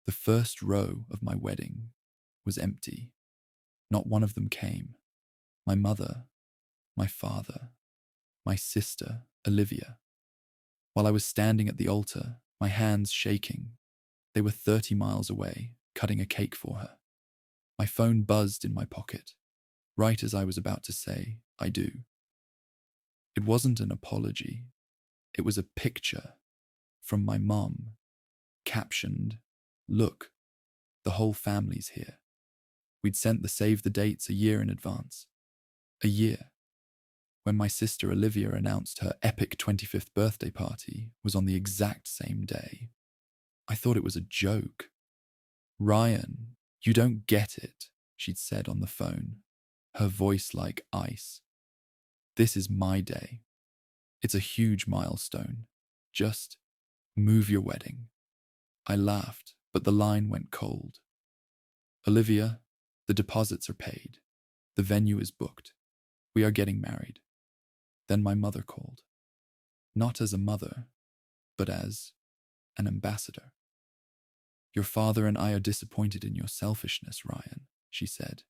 The first row of my wedding was empty. Not one of them came. My mother, my father, my sister, Olivia. While I was standing at the altar, my hands shaking, they were 30 miles away, cutting a cake for her. My phone buzzed in my pocket, right as I was about to say, I do. It wasn't an apology. It was a picture from my mom, captioned, "Look, the whole family's here." We'd sent the save the dates a year in advance. A year. When my sister Olivia announced her epic 25th birthday party was on the exact same day. I thought it was a joke. "Ryan, you don't get it," she'd said on the phone, her voice like ice. "This is my day. It's a huge milestone. Just move your wedding." I laughed, but the line went cold. "Olivia, the deposits are paid. The venue is booked. We are getting married." Then my mother called. Not as a mother, but as an ambassador. "Your father and I are disappointed in your selfishness, Ryan," she said.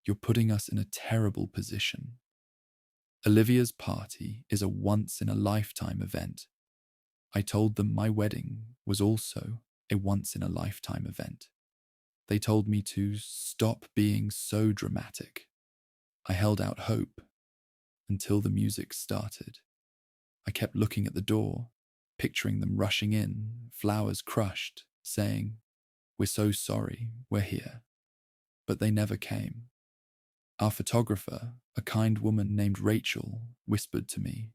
"You're putting us in a terrible position. Olivia's party is a once-in-a-lifetime event." I told them my wedding was also a once-in-a-lifetime event. They told me to stop being so dramatic. I held out hope until the music started. I kept looking at the door, picturing them rushing in, flowers crushed, saying, "We're so sorry, we're here." But they never came. Our photographer, a kind woman named Rachel, whispered to me,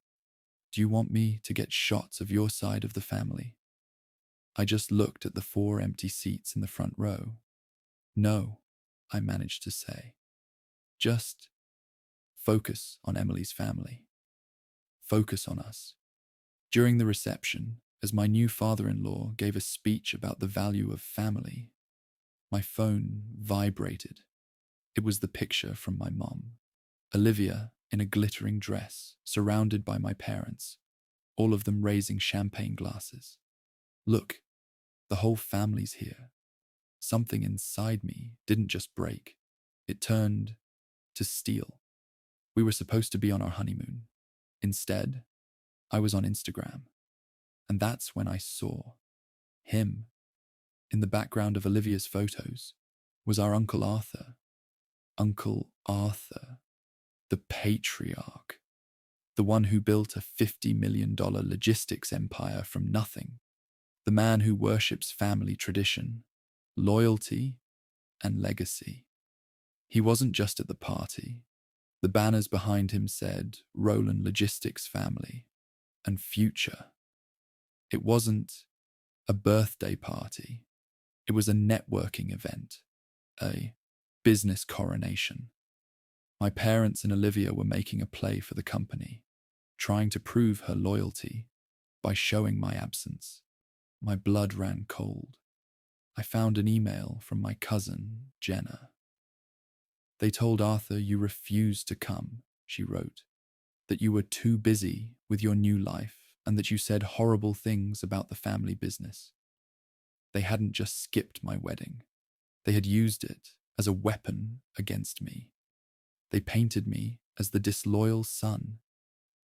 "Do you want me to get shots of your side of the family?" I just looked at the 4 empty seats in the front row. "No," I managed to say. "Just focus on Emily's family. Focus on us." During the reception, as my new father-in-law gave a speech about the value of family, my phone vibrated. It was the picture from my mom, Olivia in a glittering dress, surrounded by my parents, all of them raising champagne glasses. "Look, the whole family's here." Something inside me didn't just break, it turned to steel. We were supposed to be on our honeymoon. Instead, I was on Instagram. And that's when I saw him. In the background of Olivia's photos was our Uncle Arthur. Uncle Arthur, the patriarch, the one who built a $50 million logistics empire from nothing, the man who worships family tradition, loyalty, and legacy. He wasn't just at the party. The banners behind him said Roland Logistics Family and Future. It wasn't a birthday party. It was a networking event, a business coronation. My parents and Olivia were making a play for the company, trying to prove her loyalty by showing my absence. My blood ran cold. I found an email from my cousin, Jenna. "They told Arthur you refused to come," she wrote, "that you were too busy with your new life and that you said horrible things about the family business." They hadn't just skipped my wedding. They had used it as a weapon against me. They painted me as the disloyal son,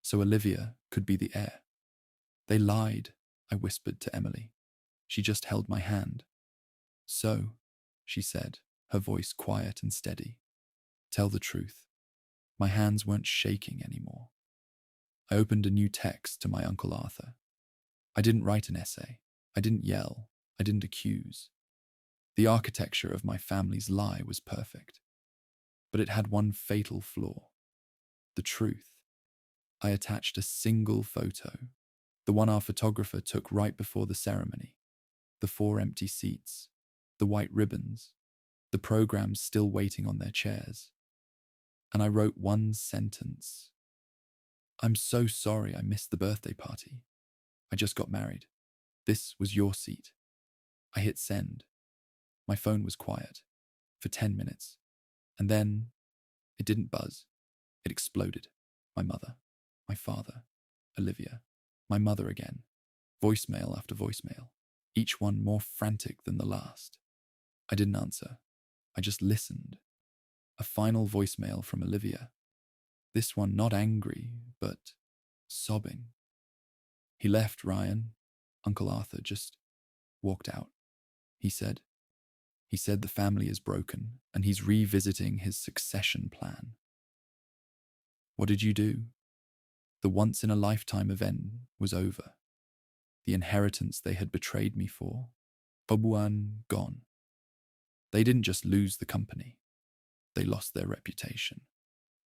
so Olivia could be the heir. "They lied," I whispered to Emily. She just held my hand. "So," she said, her voice quiet and steady, "tell the truth." My hands weren't shaking anymore. I opened a new text to my Uncle Arthur. I didn't write an essay. I didn't yell. I didn't accuse. The architecture of my family's lie was perfect. But it had one fatal flaw. The truth. I attached a single photo, the one our photographer took right before the ceremony. The 4 empty seats, the white ribbons, the programs still waiting on their chairs. And I wrote one sentence. "I'm so sorry I missed the birthday party. I just got married. This was your seat." I hit send. My phone was quiet for 10 minutes. And then it didn't buzz. It exploded. My mother, my father, Olivia, my mother again. Voicemail after voicemail. each one more frantic than the last. I didn't answer. I just listened. A final voicemail from Olivia. This one not angry, but sobbing. He left, Ryan. Uncle Arthur just walked out. He said the family is broken and he's revisiting his succession plan. What did you do? The once-in-a-lifetime event was over. The inheritance they had betrayed me for, Pabuan, gone. They didn't just lose the company. They lost their reputation.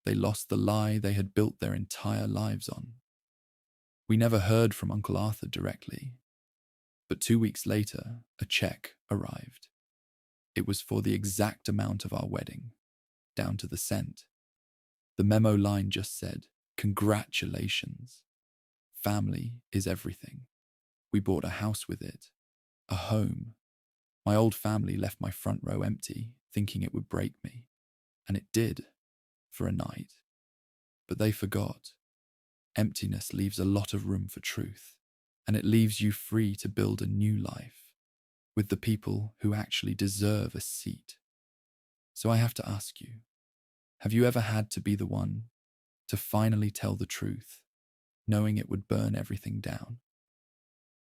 They lost the lie they had built their entire lives on. We never heard from Uncle Arthur directly, but 2 weeks later, a check arrived. It was for the exact amount of our wedding, down to the cent. The memo line just said, "Congratulations. Family is everything. We bought a house with it, a home. My old family left my front row empty, thinking it would break me. And it did, for a night. But they forgot. Emptiness leaves a lot of room for truth, and it leaves you free to build a new life with the people who actually deserve a seat. So I have to ask you, have you ever had to be the one to finally tell the truth, knowing it would burn everything down?